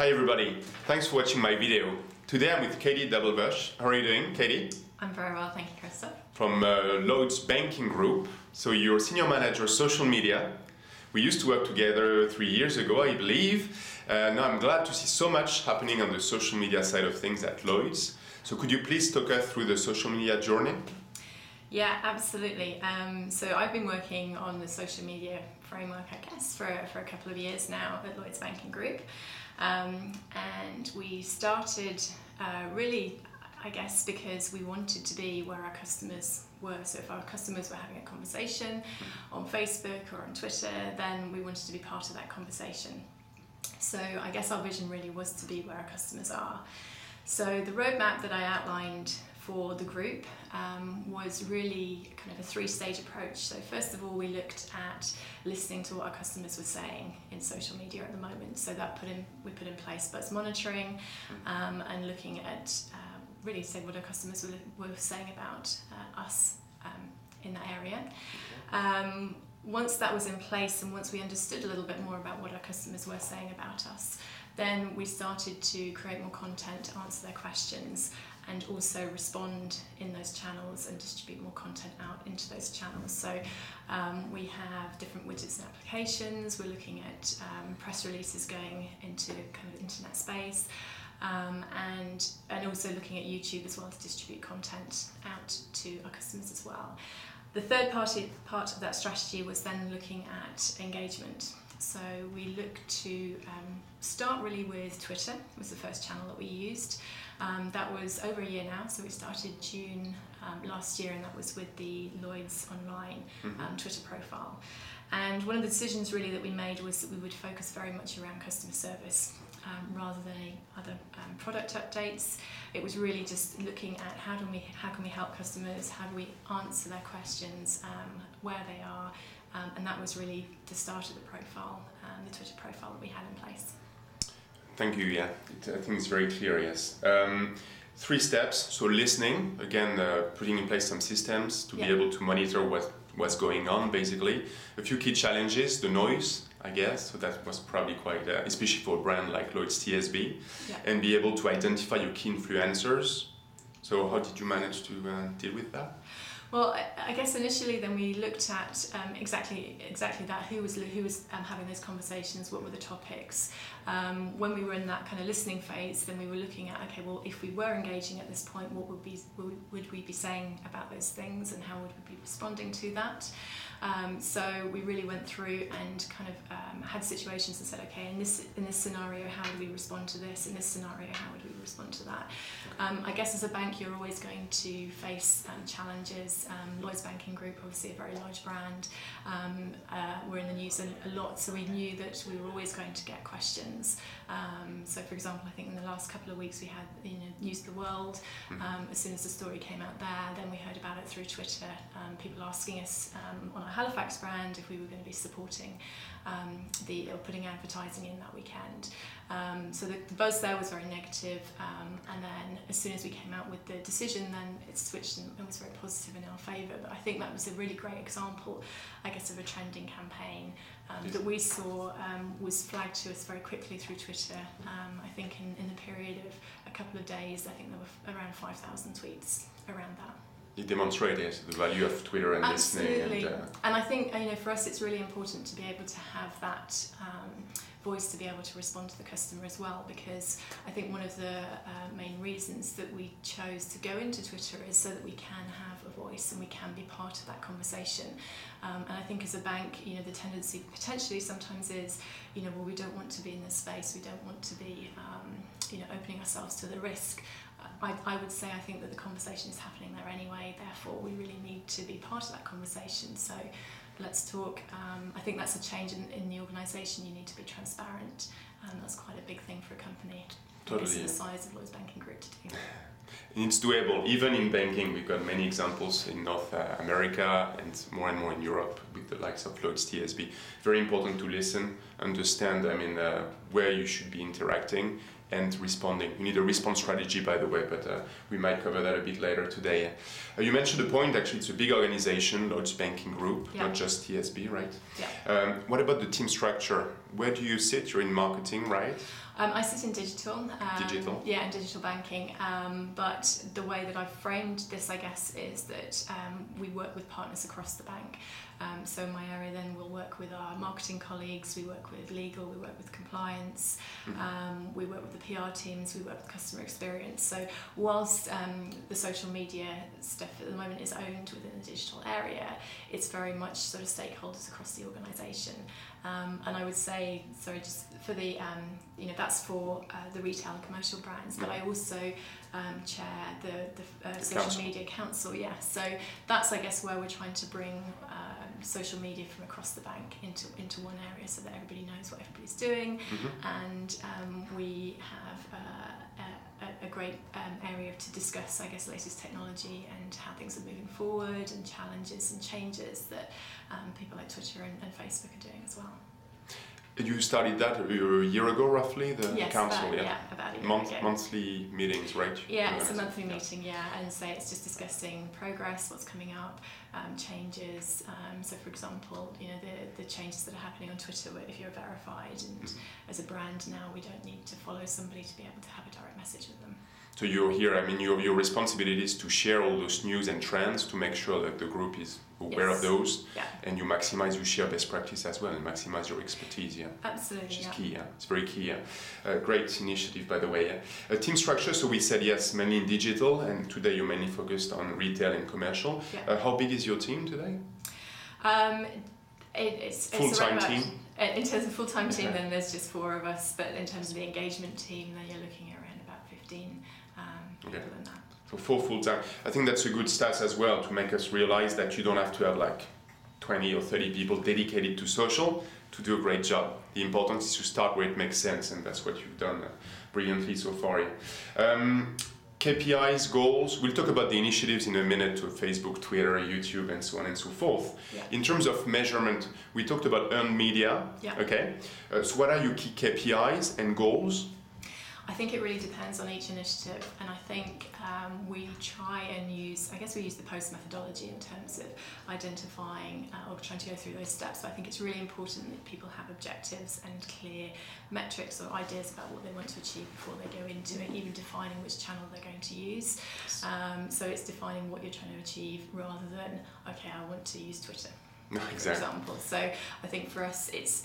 Hi everybody, thanks for watching my video. Today I'm with Katie Doublebush. How are you doing, Katie? I'm very well, thank you, Christoph. From Lloyds Banking Group. So you're Senior Manager Social Media. We used to work together 3 years ago, I believe. Now I'm glad to see so much happening on the social media side of things at Lloyds. So could you please talk us through the social media journey? Yeah, absolutely. So I've been working on the social media framework, I guess, for a couple of years now at Lloyds Banking Group. And we started really, I guess, because we wanted to be where our customers were. So if our customers were having a conversation on Facebook or on Twitter, then we wanted to be part of that conversation. So I guess our vision really was to be where our customers are. So the roadmap that I outlined for the group was really kind of a three-stage approach. So first of all, we looked at listening to what our customers were saying in social media at the moment. So that we put in place buzz monitoring and looking at really say what our customers were saying about us in that area. Once that was in place and once we understood a little bit more about what our customers were saying about us, then we started to create more content to answer their questions and also respond in those channels and distribute more content out into those channels. So we have different widgets and applications. We're looking at press releases going into kind of internet space and also looking at YouTube as well to distribute content out to our customers as well. The third part of that strategy was then looking at engagement. So we looked to start really with Twitter, was the first channel that we used. That was over a year now, so we started June last year, and that was with the Lloyds Online Twitter profile. And one of the decisions really that we made was that we would focus very much around customer service rather than any other product updates. It was really just looking at how can we help customers, how do we answer their questions, where they are, and that was really the start of the profile, the Twitter profile that we had in place. Thank you, yeah. I think it's very clear, yes. 3 steps, so listening, again, putting in place some systems to be able to monitor what's going on, basically. A few key challenges, the noise, I guess, so that was probably quite, especially for a brand like Lloyds TSB, and be able to identify your key influencers. So how did you manage to deal with that? Well, I guess initially then we looked at exactly that. Who was having those conversations? What were the topics? When we were in that kind of listening phase, then we were looking at, okay, well, if we were engaging at this point, what would we be saying about those things, and how would we be responding to that? So we really went through and kind of had situations and said, okay, in this scenario, how would we respond to this? In this scenario, how would we respond to that? I guess as a bank, you're always going to face challenges. Lloyds Banking Group, obviously a very large brand. We're in the news a lot, so we knew that we were always going to get questions. So for example, I think in the last couple of weeks we had News of the World. As soon as the story came out there, then we heard about it through Twitter. People asking us on our Halifax brand if we were going to be supporting or putting advertising in that weekend. So the buzz there was very negative, and then as soon as we came out with the decision, then it switched and was very positive in our favour. But I think that was a really great example, I guess, of a trending campaign that we saw was flagged to us very quickly through Twitter. I think in the period of a couple of days, I think there were around 5,000 tweets around that. It demonstrated the value of Twitter and Absolutely. listening. And I think for us it's really important to be able to have that voice to be able to respond to the customer as well, because I think one of the main reasons that we chose to go into Twitter is so that we can have a voice and we can be part of that conversation. And I think as a bank, the tendency potentially sometimes is, well, we don't want to be in this space, we don't want to be opening ourselves to the risk. I would say I think that the conversation is happening there anyway, therefore we really need to be part of that conversation. So let's talk. I think that's a change in the organisation. You need to be transparent, and that's quite a big thing for a company. Totally. The size of Lloyds Banking Group to do. And it's doable. Even in banking, we've got many examples in North America and more in Europe with the likes of Lloyds TSB. Very important to listen, understand, where you should be interacting and responding. You need a response strategy, by the way, but we might cover that a bit later today. You mentioned a point, actually, it's a big organization, Lloyds Banking Group, not just TSB, right? Yeah. What about the team structure? Where do you sit? You're in marketing, right? I sit in digital. Digital? Yeah, in digital banking. But the way that I've framed this, I guess, is that we work with partners across the bank. So in my area then we'll work with our marketing colleagues, we work with legal, we work with compliance, we work with the PR teams, we work with customer experience. So whilst the social media stuff at the moment is owned within the digital area, it's very much sort of stakeholders across the organisation. And I would say, sorry, just for the, that's for the retail and commercial brands, but I also chair the social media council, So that's, I guess, where we're trying to bring social media from across the bank into one area so that everybody knows what everybody's doing, and we have a great area to discuss, I guess, latest technology and how things are moving forward and challenges and changes that people like Twitter and Facebook are doing as well. You started that a year ago, roughly, the council, about a year ago. Monthly meetings, right? Yeah, it's a monthly meeting, and say it's just discussing progress, what's coming up, changes. So, for example, the changes that are happening on Twitter, where if you're verified and as a brand now, we don't need to follow somebody to be able to have a direct message with them. So you're here, your responsibility is to share all those news and trends to make sure that the group is aware of those, and you share best practice as well and maximize your expertise, Absolutely, which is key, it's very key, Great initiative, by the way. Team structure, so we said yes, mainly in digital, and today you're mainly focused on retail and commercial. How big is your team today? It's full-time team? In terms of full-time team, then there's just 4 of us, but in terms of the engagement team, then you're looking at around about 15 people in that. So 4 full-time. I think that's a good stat as well to make us realize that you don't have to have like 20 or 30 people dedicated to social to do a great job. The importance is to start where it makes sense, and that's what you've done brilliantly so far. KPIs, goals, we'll talk about the initiatives in a minute to Facebook, Twitter, YouTube, and so on and so forth. In terms of measurement, we talked about earned media. Okay. So what are your key KPIs and goals? I think it really depends on each initiative, and I think we try and use the post methodology in terms of identifying or trying to go through those steps, but I think it's really important that people have objectives and clear metrics or ideas about what they want to achieve before they go into it, even defining which channel they're going to use. So it's defining what you're trying to achieve rather than, okay, I want to use Twitter, for example. So I think for us it's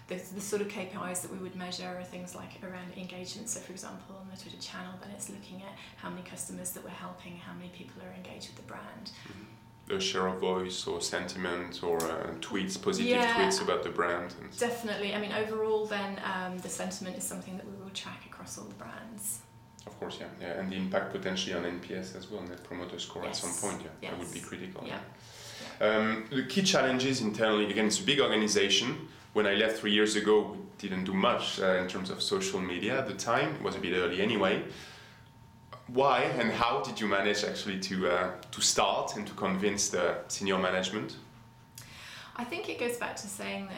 the sort of KPIs that we would measure are things like around engagement. So for example, on the Twitter channel, then it's looking at how many customers that we're helping, how many people are engaged with the brand. A share of voice or sentiment or tweets, positive tweets about the brand. Definitely. I mean, overall then the sentiment is something that we will track across all the brands. Of course, and the impact potentially on NPS as well, Net Promoter Score at some point, that would be critical. The key challenges internally, again, it's a big organization. When I left 3 years ago, we didn't do much in terms of social media at the time. It was a bit early anyway. Why and how did you manage actually to start and to convince the senior management? I think it goes back to saying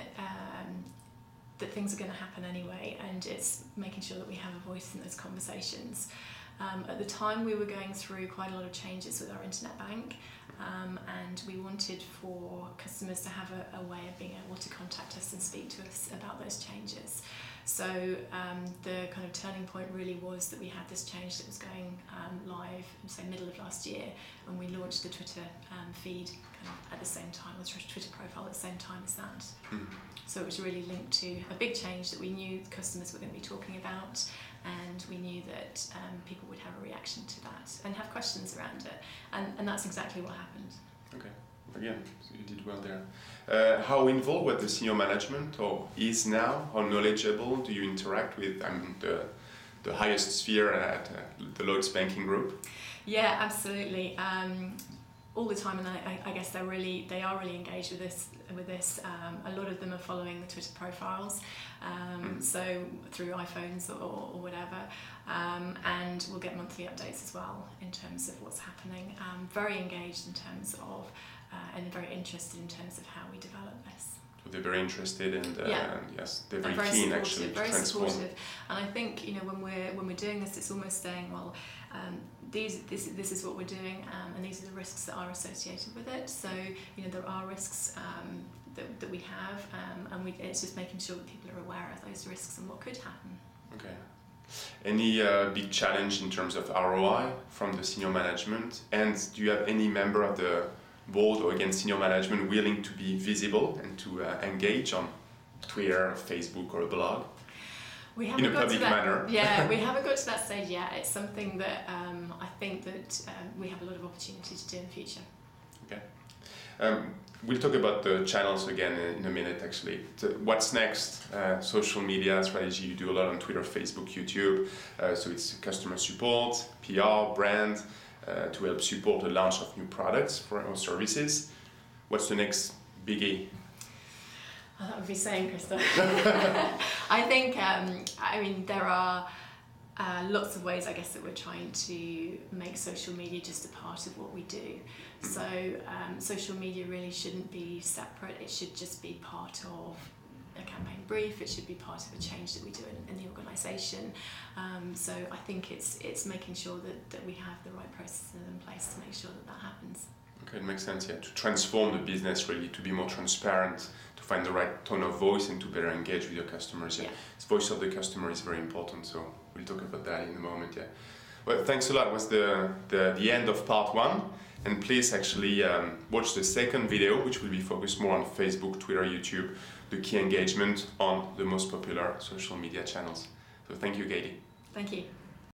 that things are going to happen anyway, and it's making sure that we have a voice in those conversations. At the time, we were going through quite a lot of changes with our internet bank, and we wanted for customers to have a way of being able to contact us and speak to us about those changes. So the kind of turning point really was that we had this change that was going live in, say, middle of last year, and we launched the Twitter feed kind of at the same time, the Twitter profile at the same time as that. So it was really linked to a big change that we knew customers were going to be talking about, and we knew that people would have a reaction to that and have questions around it, and that's exactly what happened. Okay, again, so you did well there. How involved with the senior management, or is now, how knowledgeable do you interact with the highest sphere at the Lloyds Banking Group? Yeah, absolutely. All the time, and I guess they are really engaged with this. A lot of them are following the Twitter profiles, so through iPhones or whatever, and we'll get monthly updates as well in terms of what's happening. Very engaged in terms of, and very interested in terms of how we develop this. So they're very interested and yes, they're very very keen actually to very transform. supportive. And I think, you know, when we're doing this, it's almost saying, well, this is what we're doing, and these are the risks that are associated with it. So, you know, there are risks that we have, and it's just making sure that people are aware of those risks and what could happen. Okay. Any big challenge in terms of ROI from the senior management? And do you have any member of the board or again senior management willing to be visible and to engage on Twitter, Facebook, or a blog in a public manner? Yeah, we haven't got to that stage yet. It's something that I think that we have a lot of opportunity to do in the future. Okay. We'll talk about the channels again in a minute actually. So what's next? Social media strategy, you do a lot on Twitter, Facebook, YouTube. So it's customer support, PR, brand, to help support the launch of new products for our services. What's the next biggie? Oh, that would be saying, Krista. I think, I mean, there are lots of ways, I guess, that we're trying to make social media just a part of what we do. So social media really shouldn't be separate. It should just be part of a campaign brief. It should be part of a change that we do in the organisation. So I think it's making sure that we have the right processes in place to make sure that happens. Okay, it makes sense, yeah, to transform the business really, to be more transparent, to find the right tone of voice and to better engage with your customers. Yeah. The voice of the customer is very important, so we'll talk about that in a moment, yeah. Well, thanks a lot. It was the end of part 1, and please actually watch the second video, which will be focused more on Facebook, Twitter, YouTube, the key engagement on the most popular social media channels. So thank you, Katie. Thank you.